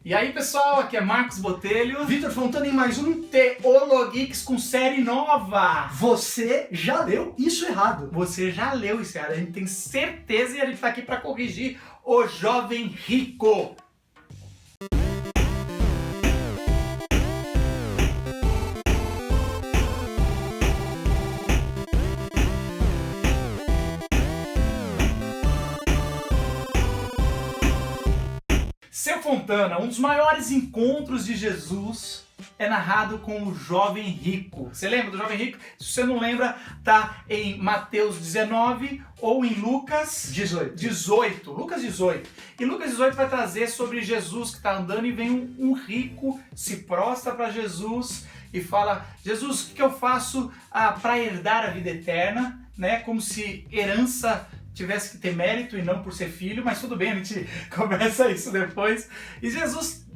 E aí, pessoal, aqui é Marcos Botelho. Vitor Fontana em mais um Teologeeks com série nova. Você já leu isso errado. Você já leu isso errado, a gente tem certeza e a gente tá aqui para corrigir o jovem rico. Seu Fontana, um dos maiores encontros de Jesus é narrado com o jovem rico. Você lembra do jovem rico? Se você não lembra, tá em Mateus 19 ou em Lucas 18. Lucas 18. E Lucas 18 vai trazer sobre Jesus que está andando e vem um rico, se prostra para Jesus e fala: Jesus, o que eu faço para herdar a vida eterna? Né? Como se herança tivesse que ter mérito e não por ser filho, mas tudo bem, a gente conversa isso depois. E Jesus,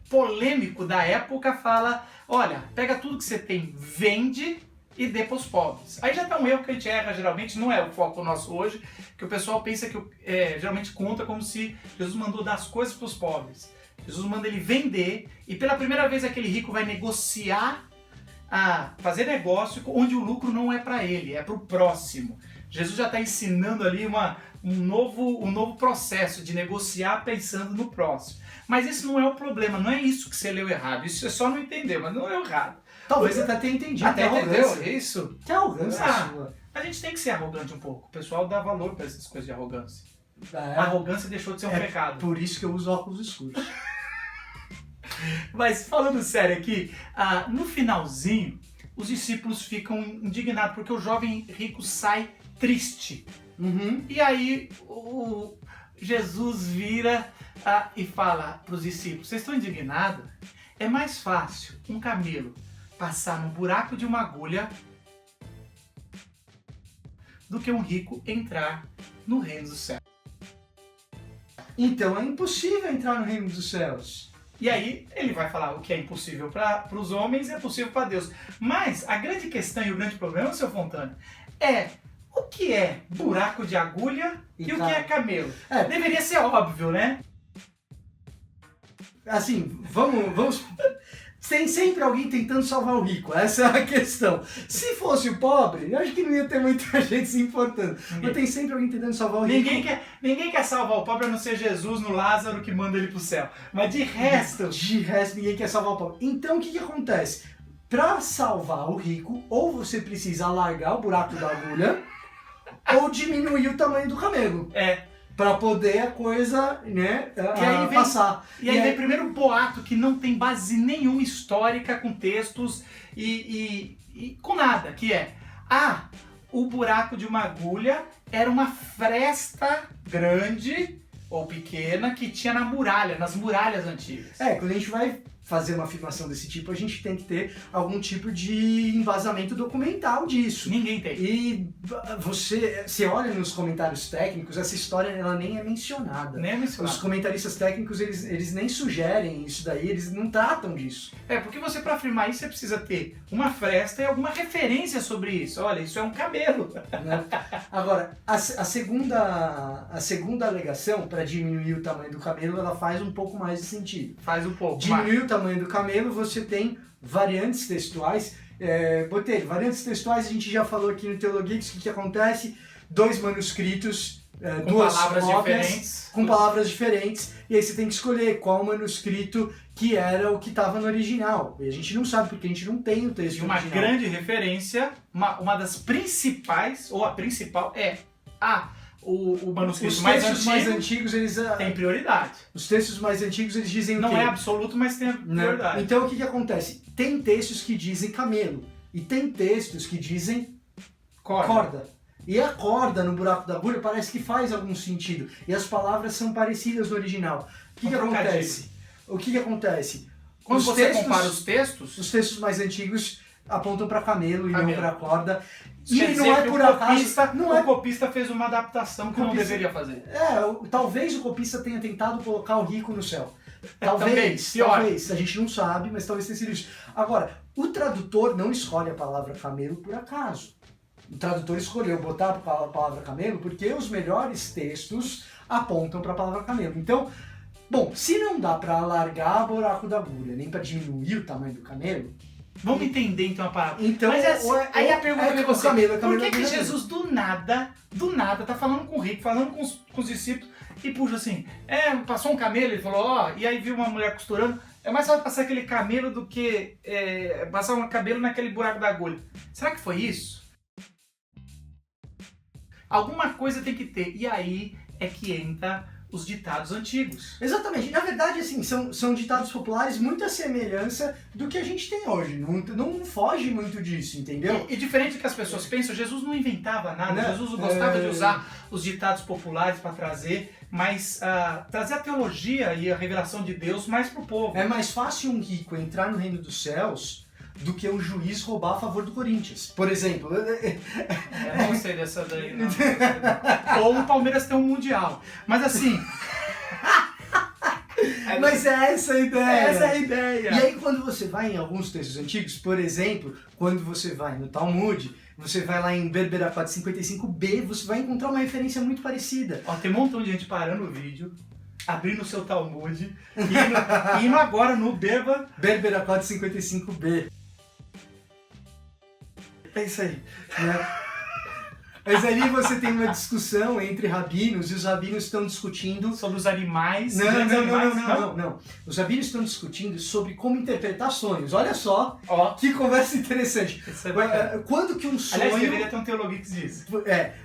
polêmico da época, fala: olha, pega tudo que você tem, vende e dê para os pobres. Aí já tá um erro que a gente erra geralmente, não é o foco nosso hoje, que o pessoal pensa que geralmente conta como se Jesus mandou dar as coisas para os pobres. Jesus manda ele vender e pela primeira vez aquele rico vai negociar, fazer negócio onde o lucro não é para ele, é para o próximo. Jesus já está ensinando ali um novo processo de negociar pensando no próximo. Mas esse não é o problema, não é isso que você leu errado. Isso é só não entender, mas não é errado. Talvez você até tenha entendido. Até entendeu, é isso? Que arrogância sua. A gente tem que ser arrogante um pouco. O pessoal dá valor para essas coisas de arrogância. A arrogância deixou de ser um pecado. Por isso que eu uso óculos escuros. Mas falando sério aqui, no finalzinho, os discípulos ficam indignados porque o jovem rico sai triste. E aí o Jesus vira e fala para os discípulos: vocês estão indignados? É mais fácil um camelo passar no buraco de uma agulha do que um rico entrar no reino dos céus. Então é impossível entrar no reino dos céus. E aí ele vai falar: o que é impossível para os homens é possível para Deus. Mas a grande questão e o grande problema, seu Fontana, é o que é buraco de agulha e o que é camelo. Deveria ser óbvio, né? Assim, vamos... Tem sempre alguém tentando salvar o rico, essa é a questão. Se fosse o pobre, eu acho que não ia ter muita gente se importando. Mas tem sempre alguém tentando salvar o rico. Ninguém quer salvar o pobre a não ser Jesus no Lázaro que manda ele pro céu. Mas de resto ninguém quer salvar o pobre. Então o que acontece? Para salvar o rico, ou você precisa alargar o buraco da agulha, ou diminuir o tamanho do camelo. Para poder a coisa, né, passar. E aí vem primeiro um boato que não tem base nenhuma histórica com textos e com nada, que é: o buraco de uma agulha era uma fresta grande ou pequena que tinha nas muralhas antigas. Quando a gente vai fazer uma afirmação desse tipo, a gente tem que ter algum tipo de embasamento documental disso. Ninguém tem. E você olha nos comentários técnicos, essa história ela nem é mencionada. Nem é mencionada. Os comentaristas técnicos, eles nem sugerem isso daí, eles não tratam disso. Porque você, para afirmar isso, você precisa ter uma fresta e alguma referência sobre isso. Olha, isso é um camelo. Né? Agora, a segunda alegação, para diminuir o tamanho do camelo, ela faz um pouco mais de sentido. Faz um pouco. Diminuir o tamanho do camelo, você tem variantes textuais. Botelho, variantes textuais a gente já falou aqui no Teologeeks. O que acontece? Dois manuscritos, duas cópias, com palavras diferentes, e aí você tem que escolher qual manuscrito que era o que estava no original. E a gente não sabe, porque a gente não tem o texto original. Uma grande referência, uma das principais, ou a principal, é o manuscrito Os textos mais antigos, eles têm prioridade. Os textos mais antigos, eles dizem não o quê? É absoluto, mas tem prioridade. Então o que acontece? Tem textos que dizem camelo e tem textos que dizem corda. E a corda no buraco da agulha parece que faz algum sentido. E as palavras são parecidas no original. O que acontece? Quando você compara os textos mais antigos apontam para camelo e não para corda. E não é por acaso. O copista fez uma adaptação que não deveria fazer. Talvez o copista tenha tentado colocar o rico no céu. Talvez. A gente não sabe, mas talvez tenha sido isso. Agora, o tradutor não escolhe a palavra camelo por acaso. O tradutor escolheu botar a palavra camelo porque os melhores textos apontam para a palavra camelo. Então, Bom, se não dá para alargar o buraco da agulha, nem para diminuir o tamanho do camelo... Vamos entender então a palavra. Então, mas aí a pergunta é você, por que Jesus do nada, tá falando com o rico, falando com os discípulos, e puxa assim, passou um camelo, ele falou, e aí viu uma mulher costurando, é mais fácil passar aquele camelo do que passar um cabelo naquele buraco da agulha. Será que foi isso? Alguma coisa tem que ter, e aí é que entra os ditados antigos. Exatamente. Na verdade, assim, são ditados populares muita semelhança do que a gente tem hoje. Não foge muito disso, entendeu? E diferente do que as pessoas pensam, Jesus não inventava nada. Não, Jesus gostava de usar os ditados populares para trazer, mas trazer a teologia e a revelação de Deus mais pro povo. É mais fácil um rico entrar no reino dos céus do que um juiz roubar a favor do Corinthians, por exemplo. Eu não sei dessa daí, não. Ou o Palmeiras ter um Mundial. Mas assim... Mas é essa a ideia. Essa é a ideia. E aí quando você vai em alguns textos antigos, por exemplo, quando você vai no Talmud, você vai lá em Berbera 455b, você vai encontrar uma referência muito parecida. Tem um montão de gente parando o vídeo, abrindo o seu Talmud, e indo agora no Berbera 455b. É isso aí, né? Mas ali você tem uma discussão entre rabinos, e os rabinos estão discutindo... Sobre os animais... Não. Os rabinos estão discutindo sobre como interpretar sonhos. Olha só, que conversa interessante. Quando que um sonho... Aliás, deveria ter um Teologix disso.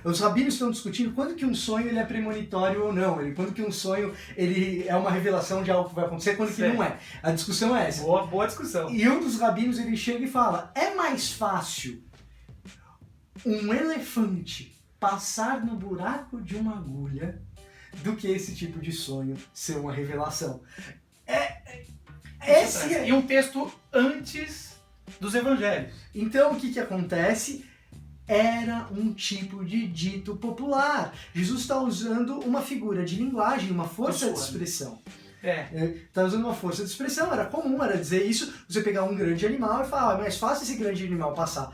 Os rabinos estão discutindo quando que um sonho ele é premonitório ou não. Quando que um sonho ele é uma revelação de algo que vai acontecer, quando que não é. A discussão é essa. Boa discussão. E um dos rabinos ele chega e fala, é mais fácil um elefante passar no buraco de uma agulha do que esse tipo de sonho ser uma revelação. E um texto antes dos evangelhos. Então o que acontece? Era um tipo de dito popular. Jesus está usando uma figura de linguagem, uma força de expressão. Está usando uma força de expressão, era comum, era dizer isso, você pegar um grande animal e falar, é mais fácil esse grande animal passar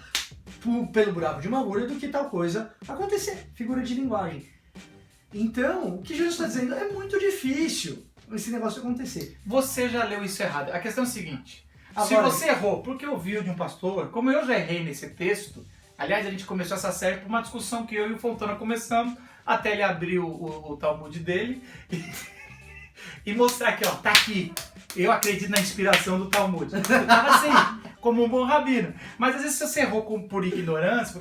pelo buraco de uma agulha do que tal coisa acontecer, figura de linguagem. Então, o que Jesus está dizendo é muito difícil esse negócio acontecer. Você já leu isso errado. A questão é a seguinte, se você errou porque ouviu de um pastor, como eu já errei nesse texto, aliás, a gente começou essa série por uma discussão que eu e o Fontana começamos, até ele abrir o Talmud dele e mostrar aqui, tá aqui. Eu acredito na inspiração do Talmud. Eu tava assim, como um bom rabino. Mas às vezes você errou por ignorância,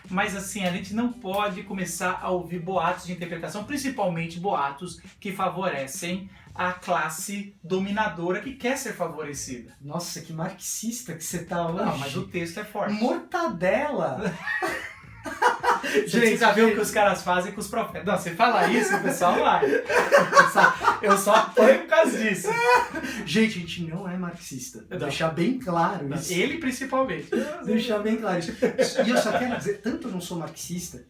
mas assim, a gente não pode começar a ouvir boatos de interpretação, principalmente boatos que favorecem a classe dominadora que quer ser favorecida. Nossa, que marxista que você tá hoje. Não, mas o texto é forte. Mortadela! Gente, já viu o que os caras fazem com os profetas. Não, você fala isso, o pessoal vai. Eu só apoio por causa disso. Gente, a gente não é marxista. Deixar bem claro isso. Ele principalmente. Deixar bem claro isso. E eu só quero dizer, tanto eu não sou marxista,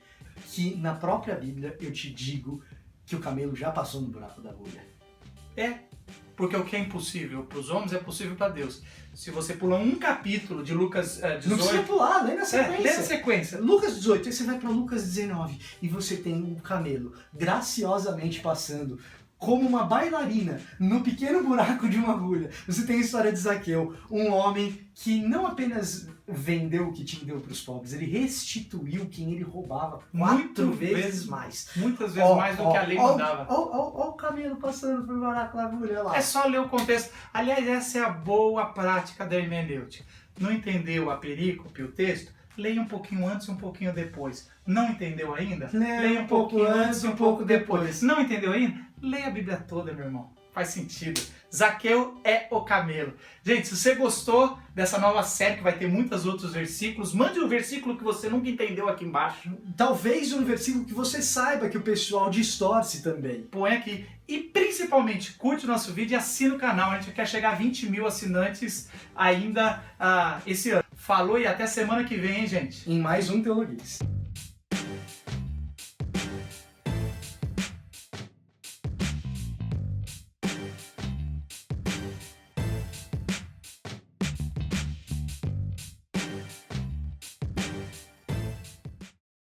que na própria Bíblia eu te digo que o camelo já passou no buraco da agulha. Porque o que é impossível para os homens é possível para Deus. Se você pula um capítulo de Lucas 18... Não precisa pular, lê na sequência. Lê na sequência. Lucas 18, aí você vai para Lucas 19 e você tem um camelo graciosamente passando como uma bailarina no pequeno buraco de uma agulha. Você tem a história de Zaqueu, um homem que não apenas vendeu o que tinha e deu para os pobres, ele restituiu quem ele roubava quatro vezes mais. Muitas vezes mais do que a lei mandava. Olha o camelo passando por buraco da agulha lá. É só ler o contexto. Aliás, essa é a boa prática da hermenêutica. Não entendeu a perícope, o texto? Leia um pouquinho antes e um pouquinho depois. Não entendeu ainda? Leia um pouco antes e um pouco depois. Não entendeu ainda? Leia a Bíblia toda, meu irmão. Faz sentido. Zaqueu é o camelo. Gente, se você gostou dessa nova série, que vai ter muitos outros versículos, mande um versículo que você nunca entendeu aqui embaixo. Talvez um versículo que você saiba que o pessoal distorce também. Põe aqui. E principalmente, curte o nosso vídeo e assina o canal. A gente quer chegar a 20 mil assinantes ainda esse ano. Falou e até semana que vem, hein, gente? Em mais um Teologix.